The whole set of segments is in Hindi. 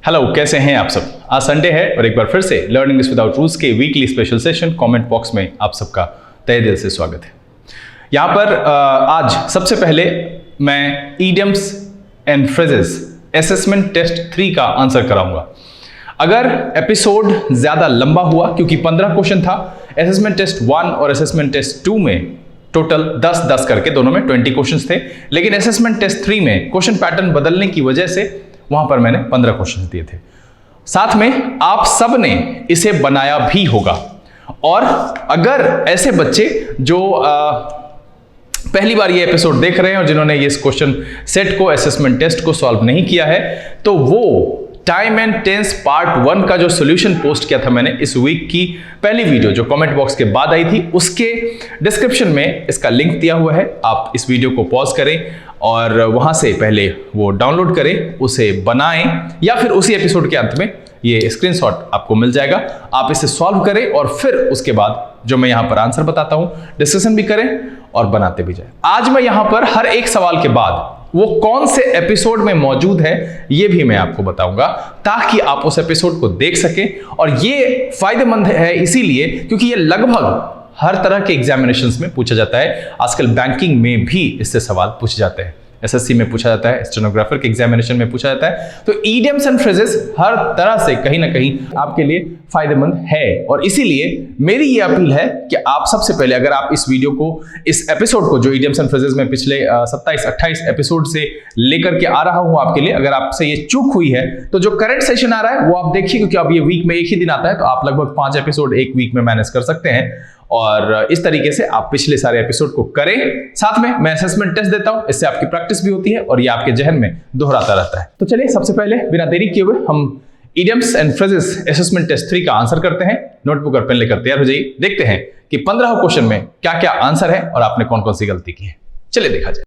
हेलो, कैसे हैं आप सब। आज संडे है और एक बार फिर से लर्निंग इंग्लिश विदाउट रूल्स के weekly special session comment box में आप सबका तहे दिल से स्वागत है। यहाँ पर आज सबसे पहले मैं idioms and phrases assessment test 3 का आंसर कराऊंगा। अगर एपिसोड ज़्यादा लंबा हुआ, क्योंकि 15 क्वेश्चन था, असेसमेंट टेस्ट 1 और असेसमेंट टेस्ट 2 में टोटल 10-10 करके दोनों में 20 क्वेश्चंस थे, लेकिन असेसमेंट टेस्ट 3 में क्वेश्चन पैटर्न बदलने की वजह से वहां पर मैंने 15 क्वेश्चंस दिए थे। साथ में आप सब ने इसे बनाया भी होगा। और अगर ऐसे बच्चे जो पहली बार ये एपिसोड देख रहे हैं और जिन्होंने इस क्वेश्चन सेट को, असेसमेंट टेस्ट को सॉल्व नहीं किया है, तो वो टाइम एंड टेंस पार्ट 1 का जो सॉल्यूशन पोस्ट किया था मैंने इस वीक की पहली वीडियो जो कमेंट बॉक्स के बाद आई थी, उसके डिस्क्रिप्शन में इसका लिंक दिया हुआ है। आप इस वीडियो को पॉज करें और वहां से पहले वो डाउनलोड करें, उसे बनाएं, या फिर उसी एपिसोड के अंत में ये स्क्रीनशॉट आपको मिल जाएगा। आप इसे सॉल्व करें और फिर उसके बाद जो मैं यहां पर आंसर बताता हूं डिस्कशन भी करें और बनाते भी जाएं। आज मैं यहां पर हर एक सवाल के बाद वो कौन से एपिसोड में मौजूद है ये भी मैं आपको बताऊंगा, ताकि आप उस एपिसोड को देख सकें। और ये फायदेमंद है इसीलिए क्योंकि ये लगभग हर तरह के एग्जामिनेशंस में पूछा जाता है। आजकल बैंकिंग में भी इससे सवाल पूछे जाते हैं, एसएससी में पूछा जाता है, स्टेनोग्राफर के एग्जामिनेशन में पूछा जाता है। तो इडियम्स एंड फ्रेजेस हर तरह से कहीं ना कहीं आपके लिए फायदेमंद है। और इसीलिए मेरी ये अपील है कि आप सबसे पहले, अगर आप इस वीडियो को, इस एपिसोड को जो इडियम्स एंड फ्रेजेस में पिछले 27-28 एपिसोड से लेकर के आ रहा हूं आपके लिए, अगर आपसे ये चूक हुई है तो जो करंट सेशन आ रहा है वो आप देखिए, क्योंकि अब ये वीक में एक ही दिन आता है, तो आप लगभग 5 एपिसोड एक वीक में मैनेज कर सकते हैं। और इस तरीके से आप पिछले सारे एपिसोड को करें। साथ में मैं असेसमेंट टेस्ट देता हूं, इससे आपकी प्रैक्टिस भी होती है और ये आपके जहन में दोहराता रहता है। तो चलिए सबसे पहले बिना देरी किए हुए हम idioms and phrases assessment test 3 का आंसर करते हैं। नोटबुक और पेन लेकर तैयार हो जाइए। देखते हैं कि 15 क्वेश्चन में क्या क्या आंसर है और आपने कौन कौन सी गलती की है। चलिए देखा जाए।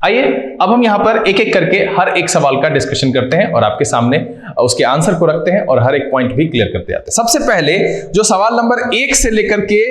आइए अब हम यहां पर एक एक करके हर एक सवाल का डिस्कशन करते हैं और आपके सामने उसके आंसर को रखते हैं और हर एक पॉइंट भी क्लियर करते जाते हैं। सबसे पहले जो सवाल नंबर 1 से लेकर के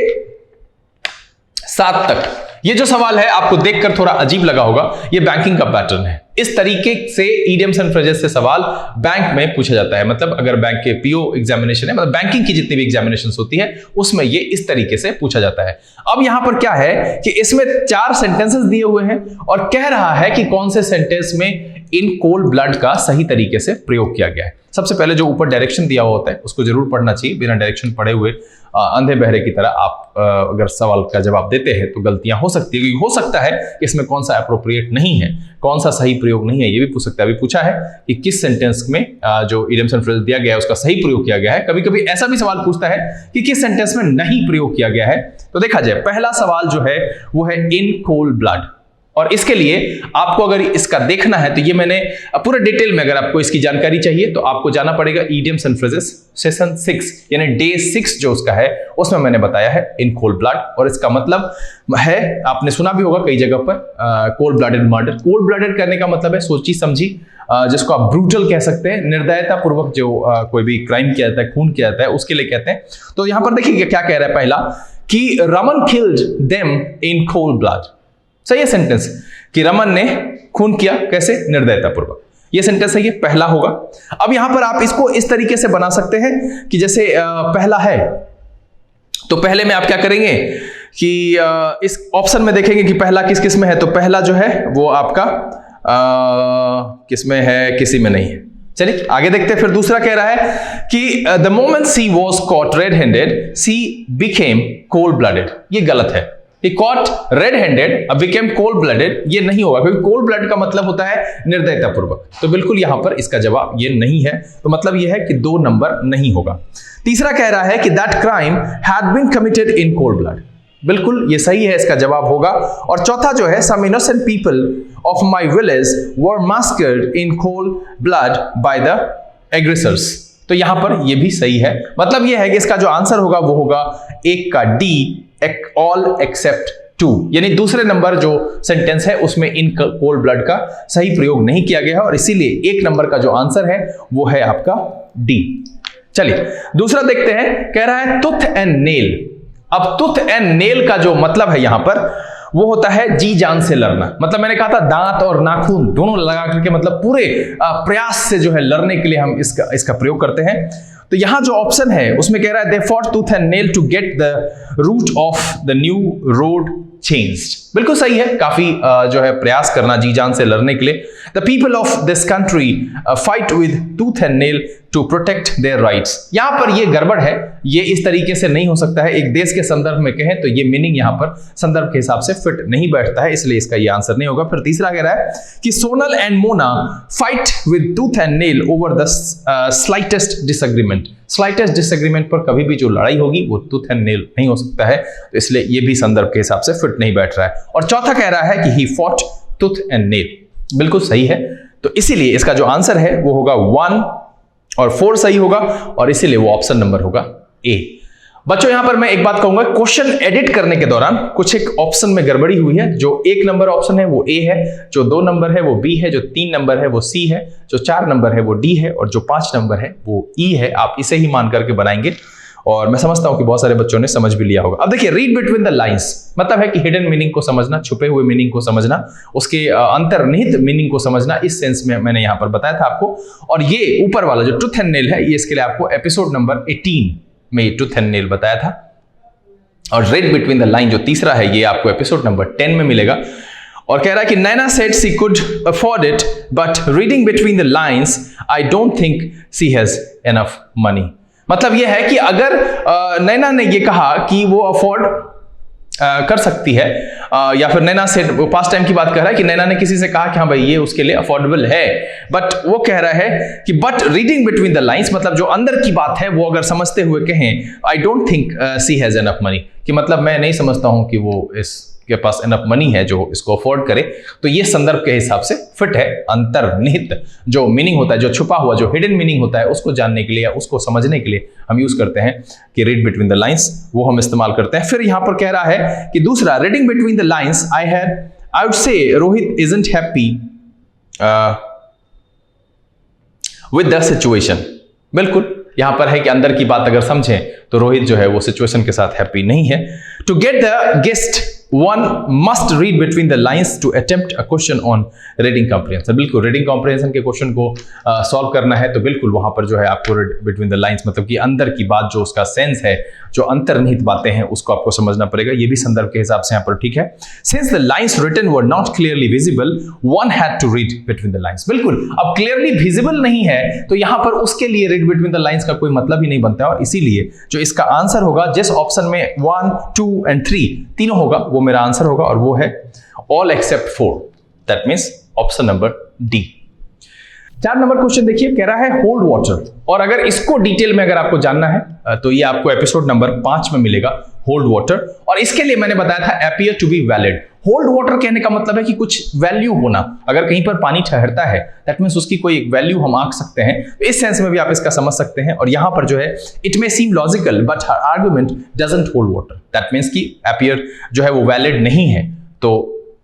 7 तक, ये जो सवाल है आपको देखकर थोड़ा अजीब लगा होगा, ये बैंकिंग का पैटर्न है। इस तरीके से इडियम्स एंड फ्रेजेस से सवाल बैंक में पूछा जाता है। मतलब अगर बैंक के पीओ एग्जामिनेशन है, मतलब बैंकिंग की जितनी भी एग्जामिनेशंस होती है उसमें ये इस तरीके से पूछा जाता है। अब यहां पर क्या है कि इसमें 4 सेंटेंसेस दिए हुए हैं और कह रहा है कि कौन से सेंटेंस में इन कोल्ड ब्लड का सही तरीके से प्रयोग किया गया है। सबसे पहले जो ऊपर डायरेक्शन दिया हुआ होता है उसको जरूर पढ़ना चाहिए। बिना डायरेक्शन पढ़े हुए अंधे बहरे की तरह आप अगर सवाल का जवाब देते हैं तो गलतियां हो सकती है। हो सकता है कि इसमें कौन सा अप्रोप्रिएट नहीं है, कौन सा सही प्रयोग नहीं है, ये भी पूछ सकता है। अभी पूछा है कि किस सेंटेंस में जो इडियम्स एंड फ्रेजेस दिया गया है उसका सही प्रयोग किया गया है। कभी कभी ऐसा भी सवाल पूछता है कि किस सेंटेंस में नहीं प्रयोग किया गया है। तो देखा जाए, पहला सवाल जो है वो है इन कोल्ड ब्लड। और इसके लिए आपको अगर इसका देखना है तो ये मैंने पूरे डिटेल में, अगर आपको इसकी जानकारी चाहिए तो आपको जाना पड़ेगा इडियम्स एंड फ्रेजेस सेशन 6 यानी डे 6 जो उसका है उसमें मैंने बताया है इन कोल्ड ब्लड। और इसका मतलब है, आपने सुना भी होगा कई जगह पर, cold blooded murder. Cold blooded करने का मतलब है सोची समझी, जिसको आप ब्रूटल कह सकते हैं, निर्दयता पूर्वक जो कोई भी क्राइम किया जाता है, खून किया जाता है, उसके लिए कहते हैं। तो यहां पर देखिए क्या कह रहा है पहला, कि Raman killed them in cold blood. सही है सेंटेंस कि रमन ने खून किया, कैसे? निर्दयता पूर्वक। ये सेंटेंस है, ये पहला होगा। अब यहां पर आप इसको इस तरीके से बना सकते हैं कि जैसे पहला है तो पहले में आप क्या करेंगे कि इस ऑप्शन में देखेंगे कि पहला किस किस में है। तो पहला जो है वो आपका किस में है, किसी में नहीं है। चलिए आगे देखते हैं। फिर दूसरा कह रहा है कि the moment she was caught red handed she became cold blooded. ये गलत है। He caught red-handed, अब became cold-blooded, ये नहीं होगा, क्योंकि cold blood का मतलब होता है निर्दयता पूर्वक। तो बिल्कुल यहां पर इसका जवाब ये नहीं है। तो मतलब ये है कि 2 नंबर नहीं होगा। तीसरा कह रहा है कि that crime had been committed in cold blood। बिल्कुल ये सही है, इसका जवाब होगा। और चौथा जो है some innocent people of my village were massacred in cold blood by the aggressors। तो यहां पर ये भी सही है। मतलब ये है कि इसका जो आंसर होगा वो होगा एक का डी, ऑल एक्सेप्ट 2, यानी दूसरे नंबर जो सेंटेंस है उसमें इन कोल्ड ब्लड का सही प्रयोग नहीं किया गया है और इसीलिए 1 नंबर का जो आंसर है वो है आपका डी। चलिए दूसरा देखते हैं, कह रहा है टूथ एंड नेल। अब टूथ एंड नेल का जो मतलब है यहां पर वो होता है जी जान से लड़ना। मतलब मैंने कहा था दांत और नाखून दोनों लगा करके, मतलब पूरे प्रयास से जो है लड़ने के लिए हम इसका प्रयोग करते हैं। तो यहां जो ऑप्शन है उसमें कह रहा है they fought tooth and nail to get the route of the new road changed. बिल्कुल सही है, काफी जो है प्रयास करना जी जान से लड़ने के लिए। The people of this country fight with tooth and nail to protect their rights. यहां पर ये गड़बड़ है, ये इस तरीके से नहीं हो सकता है। एक देश के संदर्भ में कहें तो ये मीनिंग यहां पर संदर्भ के हिसाब से फिट नहीं बैठता है, इसलिए इसका ये आंसर नहीं होगा। फिर तीसरा कह रहा है कि Sonal and Mona fight with tooth and nail over the slightest disagreement. Slightest disagreement पर कभी भी जो लड़ाई होगी वो टूथ एंड नेल नहीं हो सकता है, तो इसलिए ये भी संदर्भ के हिसाब से फिट नहीं बैठ रहा है। और चौथा कह रहा है कि he fought tooth and nail. बिल्कुल सही है, तो इसीलिए इसका जो आंसर है वो होगा 1 और 4 सही होगा और इसीलिए वो ऑप्शन नंबर होगा ए। बच्चों यहां पर मैं एक बात कहूंगा, क्वेश्चन एडिट करने के दौरान कुछ एक ऑप्शन में गड़बड़ी हुई है। जो 1 नंबर ऑप्शन है वो ए है, जो 2 नंबर है वो बी है, जो 3 नंबर है वो सी है, जो 4 नंबर है वो डी है और जो 5 नंबर है वो ई है। आप इसे ही मान करके बनाएंगे और मैं समझता हूं कि बहुत सारे बच्चों ने समझ भी लिया होगा। अब देखिए, रीड बिटवीन द लाइंस मतलब है कि हिडन मीनिंग को समझना, छुपे हुए मीनिंग को समझना, उसके अंतर्निहित मीनिंग को समझना। इस सेंस में मैंने यहां पर बताया था आपको। और ये ऊपर वाला जो टूथ एंड नेल है, ये इसके लिए आपको एपिसोड नंबर 18 में ये टूथ एंड नेल बताया था। और रीड बिटवीन द लाइन जो तीसरा है, ये आपको एपिसोड नंबर 10 में मिलेगा। और कह रहा है कि Naina said she could afford it but reading between the lines I don't think she has enough money. मतलब यह है कि अगर नैना ने ये कहा कि वो अफोर्ड कर सकती है, या फिर नैना से पास्ट टाइम की बात कर रहा है कि नैना ने किसी से कहा कि हाँ भाई ये उसके लिए अफोर्डेबल है, बट वो कह रहा है कि but reading between the lines मतलब जो अंदर की बात है वो अगर समझते हुए कहें I don't think she has enough money, कि मतलब मैं नहीं समझता हूं कि वो इसके पास एनफ मनी है जो इसको अफोर्ड करे, तो ये संदर्भ के हिसाब से फिट है। अंतर्निहित जो मीनिंग होता है, जो छुपा हुआ, जो हिडन मीनिंग होता है, उसको जानने के लिए या उसको समझने के लिए हम यूज करते हैं कि रीड बिटवीन द लाइंस, वो हम इस्तेमाल करते हैं। फिर यहां पर कह रहा है कि दूसरा, reading between the lines I would say Rohit isn't happy with the situation. बिल्कुल यहां पर है कि अंदर की बात अगर समझें तो रोहित जो है वो सिचुएशन के साथ हैप्पी नहीं है। To get the guest one must read between the lines to attempt a question on reading comprehension। बिल्कुल रीडिंग कॉम्प्रिहेंशन के क्वेश्चन को सॉल्व करना है तो बिल्कुल वहां पर जो है आपको read between the lines मतलब कि अंदर की बात, जो उसका सेंस है, जो अंतर्निहित बातें हैं, उसको आपको समझना पड़ेगा। ये भी संदर्भ के हिसाब से यहाँ पर ठीक है। Since the lines written were not clearly visible, one had to read between the lines। बिल्कुल, अब क्लियरली विजिबल नहीं है तो यहाँ पर उसके लिए read between the lines का कोई मतलब ही नहीं बनता है, और इसीलिए जो इसका आंसर होगा, जिस ऑप्शन में 1, 2 and 3 तीनों होगा वो मेरा आंसर होगा, और वो है all except 4। That means option number D. 4 number question देखिए, कह रहा है होल्ड वाटर, और अगर इसको डिटेल में अगर आपको जानना है तो ये आपको एपिसोड नंबर 5 में मिलेगा, होल्ड वाटर। और इसके लिए मैंने बताया था appear to be valid. Hold water कहने का मतलब है कि कुछ वैल्यू होना। अगर कहीं पर पानी ठहरता है दैट मींस उसकी कोई एक वैल्यू हम आंक सकते हैं, तो इस सेंस में भी आप इसका समझ सकते हैं। और यहां पर जो है it may seem logical but her argument doesn't hold water. That means कि अपीयर जो है वो वैलिड नहीं है, तो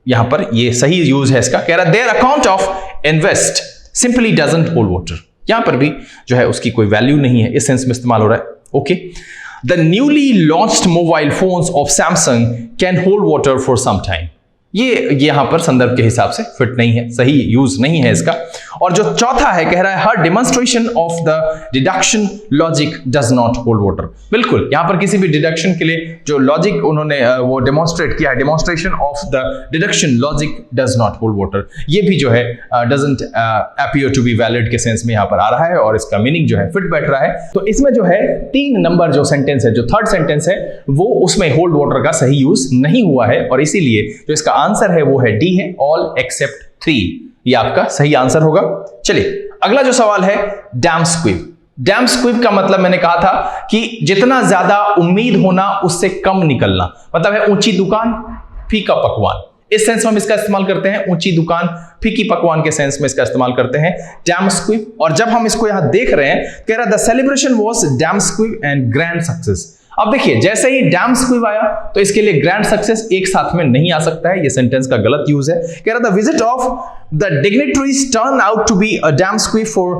यहां पर ये सही यूज है इसका। कह रहा है their account of invest simply doesn't hold water. यहां पर भी जो है उसकी कोई वैल्यू नहीं है, इस सेंस में इस्तेमाल हो रहा है। Okay, the newly launched mobile phones of Samsung can hold water for some time. ये यहां पर संदर्भ के हिसाब से फिट नहीं है, सही यूज नहीं है इसका। और जो चौथा है, कह रहा है हर demonstration of the deduction logic does not hold water. बिल्कुल, यहां पर किसी भी डिडक्शन के लिए जो लॉजिक उन्होंने वो डेमोन्स्ट्रेट किया है, demonstration of the deduction logic does not hold water, ये भी जो है doesn't appear to be valid के सेंस में यहां पर आ रहा है, और इसका मीनिंग जो है फिट बैठ रहा है। तो इसमें जो है 3 नंबर जो सेंटेंस है, जो थर्ड सेंटेंस है, वो उसमें होल्ड वाटर का सही यूज नहीं हुआ है, और इसीलिए जो इसका आंसर है वो है डी है, ऑल एक्सेप्ट 3। ये आपका सही आंसर होगा। चलिए अगला जो सवाल है, डैम स्क्विब। डैम स्क्विब का मतलब मैंने कहा था कि जितना ज्यादा उम्मीद होना उससे कम निकलना, मतलब है ऊंची दुकान फीका पकवान। इस सेंस में हम इसका इस्तेमाल करते हैं, ऊंची दुकान फीकी पकवान के सेंस में इसका इस्तेमाल करते हैं डैम स्क्विब। और जब हम इसको यहां देख रहे हैं, कह रहा the celebration was dam squib and grand success. अब देखिए जैसे ही डैम स्क्विब आया तो इसके लिए ग्रैंड सक्सेस एक साथ में नहीं आ सकता है, ये सेंटेंस का गलत यूज है। कह रहा था visit of the dignitaries turn out to be a damp squib for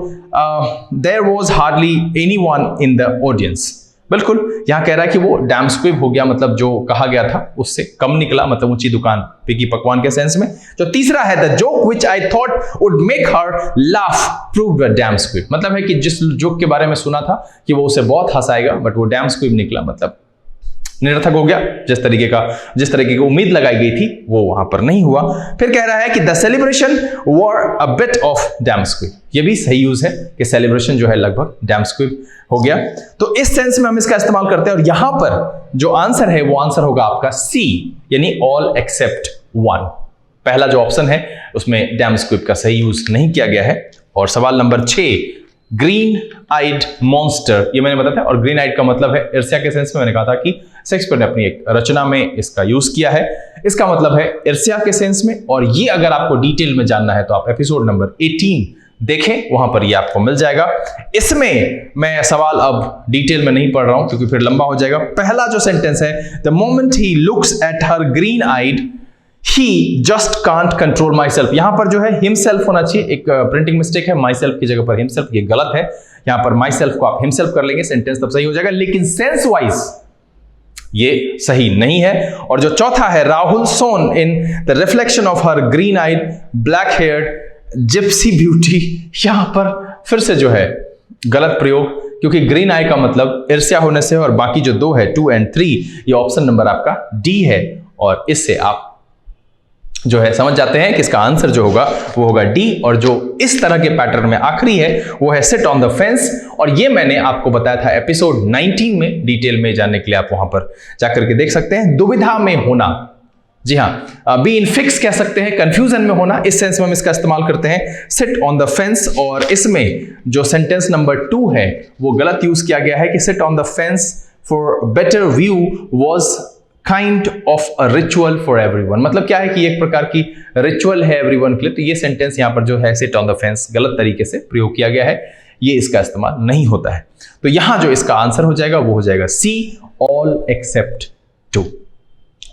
there was hardly anyone in the audience. बिल्कुल यहां कह रहा है कि वो डैम स्क्विब हो गया, मतलब जो कहा गया था उससे कम निकला, मतलब ऊंची दुकान फीकी पकवान के सेंस में। जो तीसरा है the joke which I thought would make her laugh proved a damp squib, मतलब है कि जिस जोक के बारे में सुना था कि वो उसे बहुत हंसाएगा बट वो डैम स्क्विब निकला, मतलब निरर्थक हो गया। जिस तरीके की उम्मीद लगाई गई थी वो वहां पर नहीं हुआ। फिर कह रहा है कि the celebration were a bit of dam squib, ये भी सही यूज है कि सेलिब्रेशन जो है लगभग डैम स्क्विब हो गया। तो इस सेंस में हम इसका इस्तेमाल करते हैं और यहां पर जो आंसर है वो आंसर होगा आपका सी, यानी ऑल एक्सेप्ट वन। पहला जो ऑप्शन है उसमें डैम स्क्विब का सही यूज नहीं किया गया है। और सवाल नंबर 6, ग्रीन आइड मॉन्स्टर, ये मैंने बताया था। और ग्रीन आइड का मतलब है ईर्ष्या के सेंस में मैंने कहा था कि शेक्सपियर ने अपनी एक रचना में इसका यूज किया है। इसका मतलब है ईर्ष्या के सेंस में। और ये अगर आपको डिटेल में जानना है तो आप एपिसोड नंबर 18 देखें, वहां पर ये आपको मिल जाएगा। इसमें मैं सवाल अब डिटेल में नहीं पढ़ रहा हूं क्योंकि फिर लंबा हो जाएगा। पहला जो सेंटेंस है, the moment he looks at her green eyed he just can't control my self, यहां पर जो है हिमसेल्फ होना चाहिए, एक प्रिंटिंग मिस्टेक है, माई सेल्फ की जगह पर हिमसेल्फ, ये गलत है। यहां पर माई सेल्फ को आप हिमसेल्फ कर लेंगे, सेंटेंस तब सही हो जाएगा, लेकिन सेंस वाइज ये सही नहीं है। और जो चौथा है, Rahul son in the reflection of her green eyed black haired gypsy beauty, यहां पर फिर से जो है गलत प्रयोग, क्योंकि ग्रीन आई का मतलब ईर्ष्या होने से, और बाकी जो 2 है 2 और 3, ये ऑप्शन नंबर आपका डी है। और इससे आप जो है समझ जाते हैं कि इसका आंसर जो होगा वो होगा डी। और जो इस तरह के पैटर्न में आखिरी है वो है सिट ऑन द फेंस, और ये मैंने आपको बताया था एपिसोड 19 में। डिटेल में जानने के लिए आप वहां पर जाकर के देख सकते हैं। दुविधा में होना, जी हाँ, बी इन फिक्स कह सकते हैं, कंफ्यूजन में होना, इस सेंस में हम इसका इस्तेमाल करते हैं सिट ऑन द फेंस। और इसमें जो सेंटेंस नंबर 2 है वो गलत यूज किया गया है कि sit on the fence for better view was kind of a ritual for everyone, मतलब क्या है कि एक प्रकार की रिचुअल है एवरीवन के लिए। तो ये सेंटेंस यहां पर जो है सिट ऑन द फेंस गलत तरीके से प्रयोग किया गया है, ये इसका इस्तेमाल नहीं होता है। तो यहां जो इसका आंसर हो जाएगा वो हो जाएगा सी, ऑल एक्सेप्ट 2,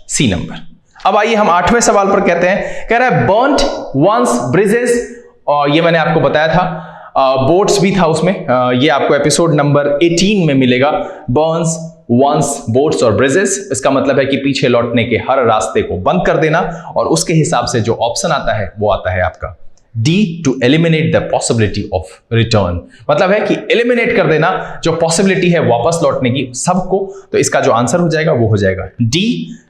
सी नंबर। अब आइए हम 8वें सवाल पर कहते हैं, कह रहा है बर्न्ट वंस ब्रिजेस, और ये मैंने आपको बताया था बोट्स भी था उसमें, ये आपको एपिसोड नंबर 18 में मिलेगा। बर्न्स वंस बोट्स और ब्रिजेस, इसका मतलब है कि पीछे लौटने के हर रास्ते को बंद कर देना। और उसके हिसाब से जो ऑप्शन आता है वो आता है आपका D, to eliminate the possibility of return, मतलब है कि एलिमिनेट कर देना जो पॉसिबिलिटी है वापस लौटने की सबको। तो इसका जो आंसर हो जाएगा वो हो जाएगा डी।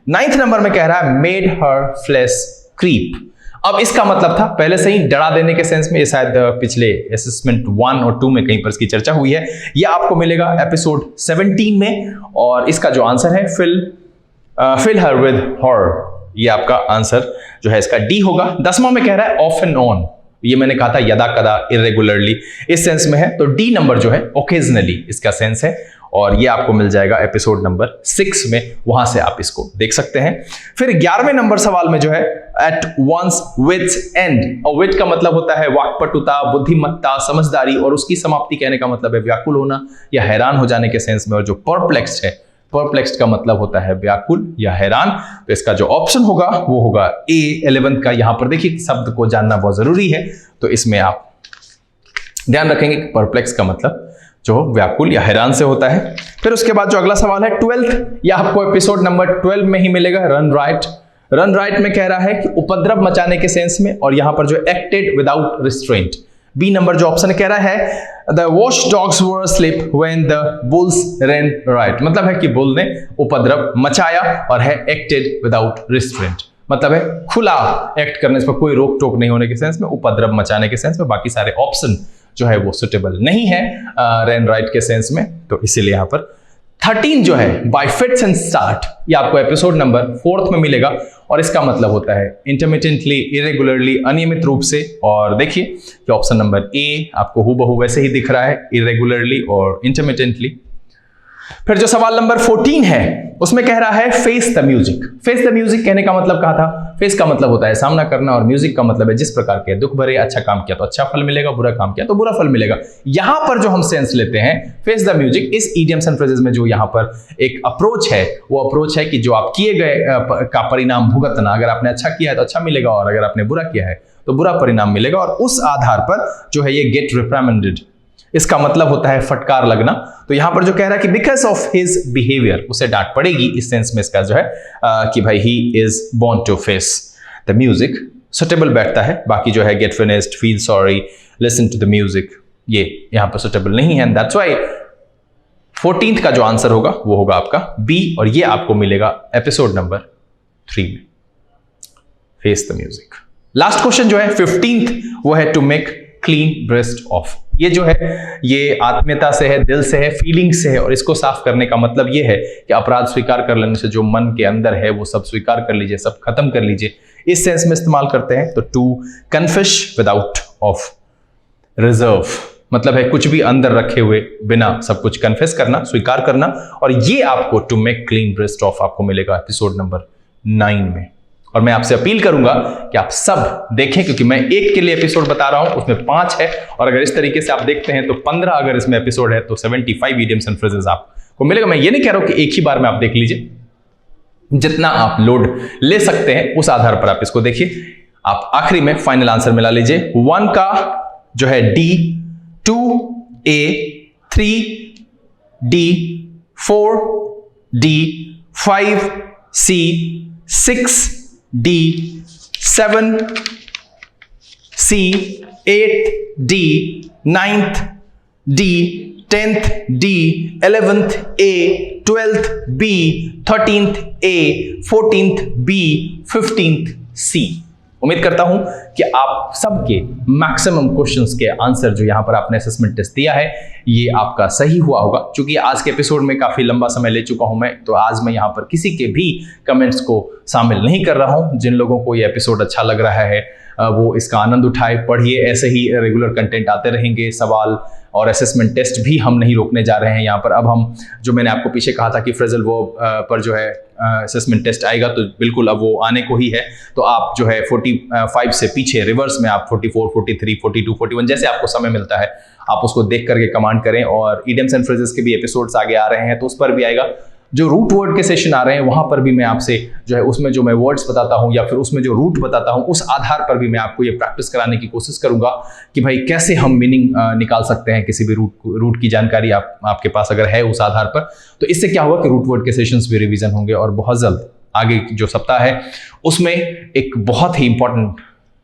9th नंबर में कह रहा है मेड हर फ्लेश क्रीप। अब इसका मतलब था पहले से ही डरा देने के सेंस में, ये शायद पिछले असेसमेंट 1 और 2 में कहीं पर इसकी चर्चा हुई है। यह आपको मिलेगा एपिसोड 17 में। और इसका जो आंसर है फिल हर विद हॉर, ये आपका आंसर जो है इसका डी होगा। 10वां में कह रहा है ऑफ एंड ऑन, ये मैंने कहा था यदा कदा, इरेगुलरली, इस सेंस में है। तो डी नंबर जो है ओकेजनली इसका सेंस है, और ये आपको मिल जाएगा एपिसोड नंबर 6 में, वहां से आप इसको देख सकते हैं। फिर 11वें नंबर सवाल में जो है एट वंस विट्स एंड, और विट का मतलब होता है वाक्पटुता, बुद्धिमत्ता, समझदारी, और उसकी समाप्ति कहने का मतलब है व्याकुल होना या हैरान हो जाने के सेंस में। और जो परप्लेक्स्ड है, परप्लेक्स्ड का मतलब होता है व्याकुल या हैरान। तो इसका जो ऑप्शन होगा वो होगा ए, 11th का। यहां पर देखिए शब्द को जानना बहुत जरूरी है, तो इसमें आप ध्यान रखेंगे कि परप्लेक्स का मतलब जो व्याकुल या हैरान से होता है। फिर उसके बाद जो अगला सवाल है 12th, यह आपको एपिसोड नंबर 12 में ही मिलेगा, रन राइट। रन राइट में कह रहा है कि उपद्रव मचाने के सेंस में, और यहां पर जो acted without restraint. B number जो ऑप्शन कह रहा है the watch dogs were asleep when the bulls ran riot, मतलब है कि बुल ने उपद्रव मचाया, और है एक्टेड विदाउट रिस्ट्रेंट, मतलब है खुला एक्ट करने से, कोई रोक टोक नहीं होने के सेंस में, उपद्रव मचाने के सेंस में। बाकी सारे ऑप्शन जो है वो सुटेबल नहीं है रन राइट के सेंस में, तो इसीलिए यहां पर 13 जो है बाय फिट्स एंड स्टार्ट, ये आपको एपिसोड नंबर 4 में मिलेगा। और इसका मतलब होता है इंटरमिटेंटली, इरेगुलरली, अनियमित रूप से। और देखिए कि ऑप्शन नंबर ए आपको हूबहू वैसे ही दिख रहा है, इरेगुलरली और इंटरमिटेंटली। फिर जो सवाल नंबर 14 है उसमें कह रहा है face the music. Face the music कहने का मतलब कहा था, फेस का मतलब होता है सामना करना और म्यूजिक का मतलब है जिस प्रकार के दुख भरे अच्छा काम किया तो अच्छा फल मिलेगा, बुरा काम किया तो बुरा फल मिलेगा। यहां पर जो हम सेंस लेते हैं फेस द म्यूजिक, इस इडियम्स एंड फ्रेजेस में जो यहां पर एक अप्रोच है वो अप्रोच है कि जो आप किए गए का परिणाम भुगतना, अगर आपने अच्छा किया है तो अच्छा मिलेगा और अगर आपने बुरा किया है तो बुरा परिणाम मिलेगा। और उस आधार पर जो है ये गेट रिप्राइमेंडेड, इसका मतलब होता है फटकार लगना। तो यहां पर जो कह रहा है कि बिकॉज ऑफ हिज बिहेवियर उसे डांट पड़ेगी, इस सेंस में इसका जो है कि भाई he is born to face the music, suitable बैठता है। बाकी जो है get finished, feel sorry, listen to the music, ये यहां पर सुटेबल नहीं है। दैट्स व्हाई 14th का जो आंसर होगा वो होगा आपका बी, और ये आपको मिलेगा एपिसोड नंबर 3 में, face the music. Last question जो है 15th वो है to make clean breast of. ये जो है ये आत्मीयता से है, दिल से है, फीलिंग से है, और इसको साफ करने का मतलब ये है कि अपराध स्वीकार कर लेने से जो मन के अंदर है वो सब स्वीकार कर लीजिए, सब खत्म कर लीजिए। इस सेंस में इस्तेमाल करते हैं। तो to confess without of reserve मतलब है कुछ भी अंदर रखे हुए बिना सब कुछ कन्फेस करना, स्वीकार करना। और ये आपको to make clean breast of आपको मिलेगा एपिसोड नंबर 9 में। और मैं आपसे अपील करूंगा कि आप सब देखें, क्योंकि मैं एक के लिए एपिसोड बता रहा हूं, उसमें 5 है, और अगर इस तरीके से आप देखते हैं तो 15 अगर इसमें एपिसोड है तो 75 इडियम्स एंड फ्रेजेस आपको मिलेगा। मैं ये नहीं कह रहा हूं कि एक ही बार में आप देख लीजिए, जितना आप लोड ले सकते हैं उस आधार पर आप इसको देखिए। आप आखिरी में फाइनल आंसर मिला लीजिए। 1 का जो है D, 2A, 3D, 4D, 5C, 6D, 7C, 8D, 9th D, 10th D, 11th A, 12th B, 13th A, 14th B, 15th C। उम्मीद करता हूं कि आप सबके मैक्सिमम क्वेश्चंस के आंसर जो यहां पर आपने असेसमेंट टेस्ट दिया है ये आपका सही हुआ होगा। क्योंकि आज के एपिसोड में काफी लंबा समय ले चुका हूं मैं, तो आज मैं यहां पर किसी के भी कमेंट्स को शामिल नहीं कर रहा हूं। जिन लोगों को ये एपिसोड अच्छा लग रहा है वो इसका आनंद उठाए, पढ़िए। ऐसे ही रेगुलर कंटेंट आते रहेंगे। सवाल और असेसमेंट टेस्ट भी हम नहीं रोकने जा रहे हैं यहाँ पर। अब हम जो मैंने आपको पीछे कहा था कि फ्रेजल वर्ब पर जो है असेसमेंट टेस्ट आएगा, तो बिल्कुल अब वो आने को ही है। तो आप जो है 45 से पीछे रिवर्स में आप 44, 43, 42, 41 जैसे आपको समय मिलता है आप उसको देख करके कमांड करें। और इडियम्स एंड फ्रेजेस के भी एपिसोड्स आगे आ रहे हैं तो उस पर भी आएगा। जो रूट वर्ड के सेशन आ रहे हैं वहां पर भी मैं आपसे जो है उसमें जो मैं वर्ड्स बताता हूं या फिर उसमें जो रूट बताता हूं उस आधार पर भी मैं आपको ये प्रैक्टिस कराने की कोशिश करूंगा कि भाई कैसे हम मीनिंग निकाल सकते हैं किसी भी रूट की जानकारी आपके पास अगर है उस आधार पर। तो इससे क्या होगा कि रूट वर्ड के सेशंस भी रिवीजन होंगे और बहुत जल्द आगे जो सप्ताह है उसमें एक बहुत ही इंपॉर्टेंट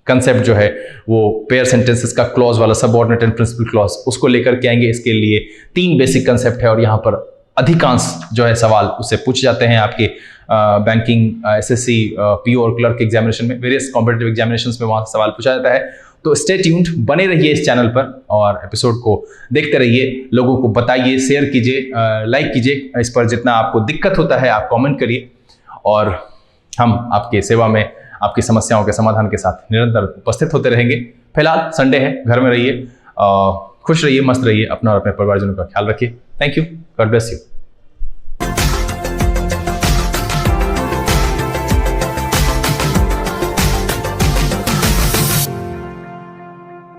कंसेप्ट जो है वो पेयर सेंटेंसेस का क्लॉज वाला सबऑर्डिनेट एंड प्रिंसिपल क्लॉज उसको लेकर के आएंगे। इसके लिए 3 बेसिक कंसेप्ट है और यहाँ पर अधिकांश जो है सवाल उससे पूछ जाते हैं आपके बैंकिंग, एसएससी, पीओ और क्लर्क एग्जामिनेशन में, वेरियस कॉम्पिटिटिव एग्जामिनेशंस में वहाँ सवाल पूछा जाता है। तो स्टे ट्यून्ड, बने रहिए इस चैनल पर और एपिसोड को देखते रहिए। लोगों को बताइए, शेयर कीजिए, लाइक कीजिए। इस पर जितना आपको दिक्कत होता है आप कमेंट करिए और हम आपके सेवा में आपकी समस्याओं के समाधान के साथ निरंतर उपस्थित होते रहेंगे। फिलहाल संडे है, घर में रहिए, खुश रहिए, मस्त रहिए, अपना और अपने परिवारजनों का ख्याल रखिए। Thank you, God bless you.